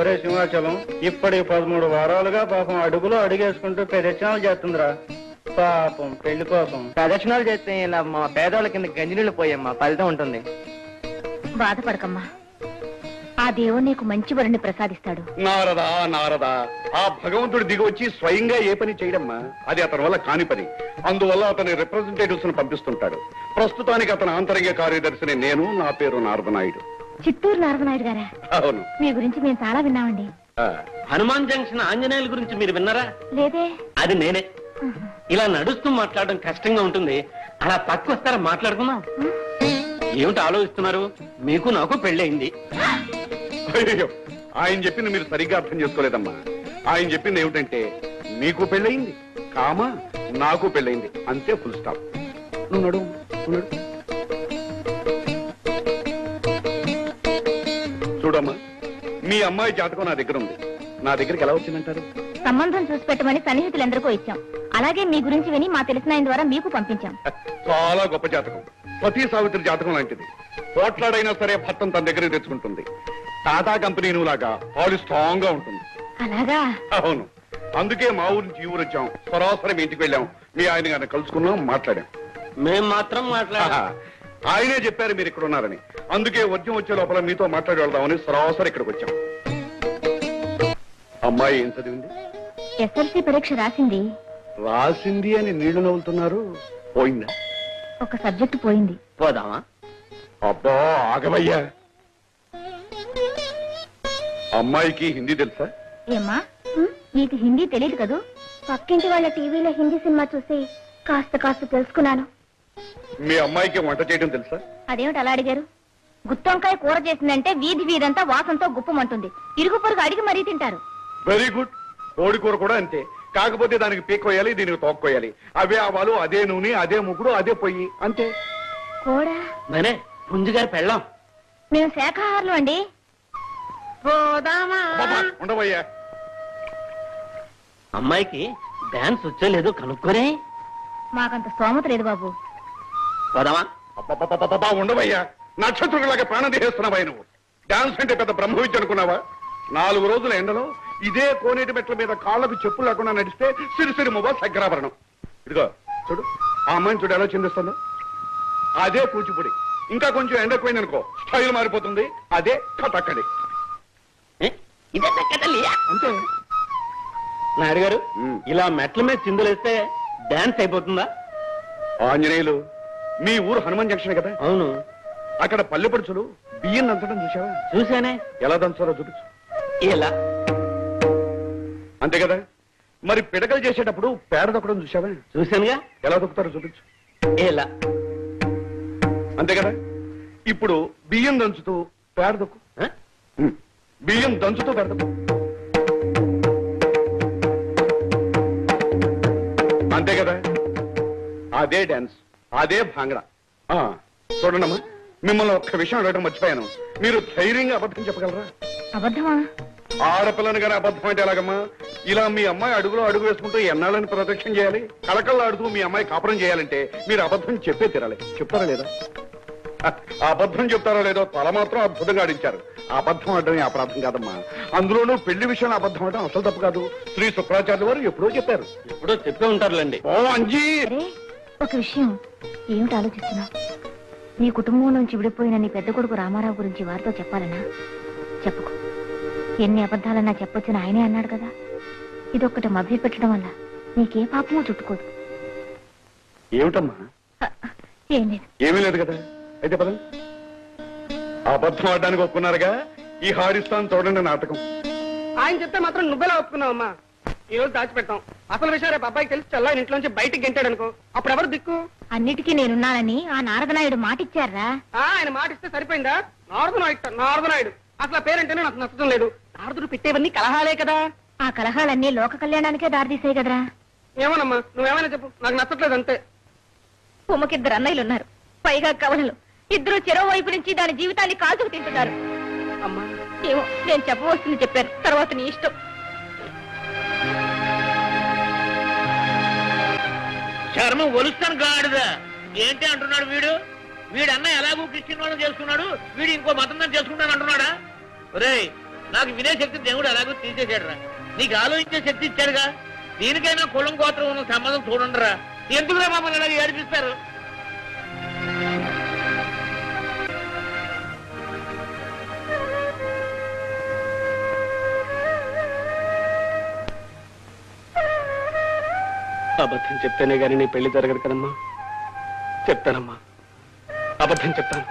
ఒరే సింహాచలం, ఇప్పటి 13 వారాలుగా పాపం అడుగులో అడుగేసుకుంటూ ప్రదక్షిణాలు చేస్తుందిరా. పాపం పెళ్లి కోసం ప్రదక్షిణాలు చేస్తే ఇలా మా పేదవాళ్ళ కింద గంజినీళ్ళు పోయమ్మా, ఫలితం ఉంటుంది. బాధపడకమ్మా, ఆ దేవుడు నీకు మంచి వరుణ్ణి ప్రసాదిస్తాడు. నారదా నారదా, ఆ భగవంతుడు దిగి వచ్చి స్వయంగా ఏ పని చేయడమ్మా, అది అతని వల్ల కాని పని. అందువల్ల అతని రిప్రజెంటేటివ్స్ ను పంపిస్తుంటాడు. ప్రస్తుతానికి అతని ఆంతరంగ కార్యదర్శిని నేను. నా పేరు నారదనాయుడు. చిత్తూరు నారదనాయుడు గారా? అవును. మీ గురించి మేము చాలా విన్నామండి. హనుమాన్ జంక్షన్ ఆంజనేయుల గురించి మీరు విన్నారా? లేదే. అది నేనే. ఇలా నడుస్తూ మాట్లాడడం కష్టంగా ఉంటుంది, అలా పక్క వస్తారా మాట్లాడుకుందాం. ఏమిటి ఆలోచిస్తున్నారు? మీకు నాకు పెళ్ళయింది. అయ్యో, ఆయన చెప్పింది మీరు సరిగ్గా అర్థం చేసుకోలేదమ్మా. ఆయన చెప్పింది ఏమిటంటే, మీకు పెళ్ళయింది, కామా నాకు పెళ్ళయింది, అంతే, ఫుల్ స్టాప్. నువ్వు నడు, నువ్వు నడు. చూడమ్మా, మీ అమ్మాయి జాతకం నా దగ్గర ఉంది. నా దగ్గరికి ఎలా వచ్చిందంటారు? సంబంధం చూసి పెట్టమని సన్నిహితులందరికీ ఇచ్చాం. అలాగే మీ గురించి విని మా తెలిసిన ఆయన ద్వారా మీకు పంపించాం. చాలా గొప్ప జాతకం, సతీ సావిత్రి జాతకం లాంటిది. పోట్లాడైనా సరే భర్తను తన దగ్గరికి తెచ్చుకుంటుంది. టాటా కంపెనీ లాగా ఆల్ స్ట్రాంగ్ గా ఉంటుంది. అలాగా? అవును. అందుకే మా ఊరి నుంచి ఈ ఊరు వచ్చాం. సరాసరి మీ ఇంటికి వెళ్ళాం. మీ ఆయన గారిని కలుసుకున్నాం, మాట్లాడాం. మేం మాత్రం మాట్లాడా. ఆయనే చెప్పారు మీరు ఇక్కడ ఉన్నారని. అందుకే వర్జం వచ్చే లోపల మీతో మాట్లాడి వెళ్దామని సరాసరి ఇక్కడికి వచ్చాం. అమ్మాయి ఏం చదివింది? ఎస్ఎల్సీ పరీక్ష రాసింది. రాసింది అని నీళ్లు నవ్వుతున్నారు. పోయిందా? ఒక సబ్జెక్టు పోయింది. పోదామా? అబ్బా ఆగవయ్యా. అమ్మాయికి హిందీ తెలుసా? ఏమ్మా, నీకు హిందీ తెలియదు కదూ? పక్కింటి వాళ్ళ టీవీలో హిందీ సినిమా చూసి కాస్త తెలుసుకున్నాను. మీ అమ్మాయికి వంట చేయడం తెలుసా? అదేమిటి అలా అడిగారు? గుత్తొంకాయ కూర చేసిందంటే వీధి వీధంతా వాసంతో గుప్పమంటుంది. ఇరుగు పొరుగు అడిగి మరీ తింటారు. Very good. కోడి కూర కూడా అంతే. కాకపోతే దానికి పీక్కోయాలి, దీనికి తోక్కోయాలి. అవే ఆవాలు, అదే నూనె, అదే ముగ్గుడు, అదే పొయ్యి, అంతే. కూడా మరే పుంజు గారు పెళ్ళాం. మేము శాఖాహారులు అండి. ఉండవయ్యా. అమ్మాయికి డాన్స్ వచ్చేలేదు కనుక్కోరే. మాకంత స్తోమత లేదు బాబు. పోదామా? ఉండవయ్యా. నక్షత్రులాగా ప్రాణం తీసేస్తున్నావా నువ్వు? డాన్స్ అంటే పెద్ద బ్రహ్మ విద్య అనుకున్నావా? 4 రోజుల ఎండలో ఇదే కోనేటి మెట్ల మీద కాళ్ళకు చెప్పులు లేకుండా నడిస్తే సిరిసిరి మువ్వ శంకరాభరణం. ఇదిగో చూడు, ఆ అమ్మాయిని చూడు ఎలా చిందిస్తుందో. అదే కూచిపూడి. ఇంకా కొంచెం ఎండ ఎక్కువైంది అనుకో, స్టైల్ మారిపోతుంది. అదే కథక్కడి. అంతే. నాయుడు గారు, ఇలా మెట్ల మీద చిందులేస్తే డాన్స్ అయిపోతుందా? ఆంజనేయులు, మీ ఊరు హనుమాన్ జంక్షన్ కదా? అవును. అక్కడ పల్లె పడుచులు బియ్యం దంచడం చూసావా? చూసానే. ఎలా దంచారో చూపించు. ఎలా? అంతే కదా. మరి పిడకలు చేసేటప్పుడు పేడ దొక్కడం చూసావా? చూశానుగా. ఎలా దొక్కుతారో చూపించు. ఎలా? అంతే కదా. ఇప్పుడు బియ్యం దంచుతూ పేడ దొక్కు. బియ్యం దంచుతూ పేడ దొక్కు. అంతే కదా. అదే డాన్స్, అదే భాంగడా. చూడండమ్మా, మిమ్మల్ని ఒక్క విషయం అడగడం మర్చిపోయాను. మీరు ధైర్యంగా అబద్ధం చెప్పగలరా? అబద్ధమా? ఆడపిల్లని కానీ అబద్ధం అంటే ఎలాగమ్మా? ఇలా మీ అమ్మాయి అడుగులో అడుగు వేసుకుంటూ ఎన్నాళ్ళని ప్రదక్షిణ చేయాలి? కళకళ్ళాడుతూ మీ అమ్మాయి కాపురం చేయాలంటే మీరు అబద్ధం చెప్పే తీరాలి. చెప్తారా లేదా? అబద్ధం చెప్తారో లేదో తల మాత్రం అద్భుతంగా ఆడించారు. అబద్ధం ఆడడం అపరాధం కాదమ్మా. అందులోనూ పెళ్లి విషయంలో అబద్ధం ఆడడం అసలు తప్పు కాదు. శ్రీ శుక్రాచార్య వారు ఎప్పుడో చెప్పారు. ఎప్పుడో చెప్పే ఉంటారులేండి. ఓ అంజీ, ఒక విషయం. ఏమిటి ఆలోచిస్తున్నా? నీ కుటుంబం నుంచి విడిపోయిన నీ పెద్ద కొడుకు రామారావు గురించి వారితో చెప్పాలనా? చెప్పుకో. ఎన్ని అబద్ధాలన్నా చెప్పొచ్చని ఆయనే అన్నాడు కదా. ఇదొక్కటి మభ్య పెట్టడం వల్ల నీకే పాపమో చుట్టుకోదు. ఏమిటమ్మా? ఏం లేదు. ఏమీ లేదు కదా. అయితే పదండి. అబద్ధం ఆడడానికి ఒప్పుకున్నారుగా. ఈ హారిస్తాన్ చూడండి నాటకం. ఆయన చెప్తే మాత్రం నువ్వెలా ఒప్పుకున్నావమ్మా? ఈ రోజు దాచిపెట్టాం. అసలు విషయం రేపు అబ్బాయికి తెలిసి చల్లా ఇంట్లోంచి బయటికి గెంటాడు అనుకో, అప్పుడు ఎవరు దిక్కు? అన్నిటికీ నేనున్నానని ఆ నారదనాయుడు మాటిచ్చారా? ఆయన మాట ఇస్తే సరిపోయిందా? నారదనాయుడు అసలు పేరంటేనే నాకు నచ్చడం లేదు. నారదుడు పెట్టేవన్నీ కలహాలే కదా. ఆ కలహాలన్నీ లోక కళ్యాణానికే దారితీసాయి కదరా. ఏమోనమ్మా, నువ్వేమైనా చెప్పు, నాకు నచ్చట్లేదు అంతే. ఉమ్మకిద్దరు అన్నయ్యలు ఉన్నారు, పైగా కవలలు. ఇద్దరు చెరో వైపు నుంచి దాని జీవితాన్ని కాల్చుకు తింటున్నారు. అమ్మా ఏమో, నేను చెప్పవలసింది చెప్పాను, తర్వాత నీ ఇష్టం. చర్మం ఒలుస్తాను గాడిదా ఏంటి అంటున్నాడు వీడు వీడన్న ఎలాగో క్రిస్టియన్ వాళ్ళని చేసుకున్నాడు వీడు ఇంకో మతం దాన్ని చేసుకుంటాను అంటున్నాడా ఒరేయ్ నాకు వినే శక్తి దేవుడు ఎలాగో తీసేసాడురా నీకు ఆలోచించే శక్తి ఇచ్చాడుగా దీనికైనా కులం గోత్రం ఉన్న సంబంధం చూడండిరా ఎందుకురా మమ్మల్ని ఇలా ఏడిపిస్తారు అబద్ధం చెప్తేనే గాని నీ పెళ్లి జరగదు కదమ్మా చెప్తానమ్మా అబద్ధం చెప్తాను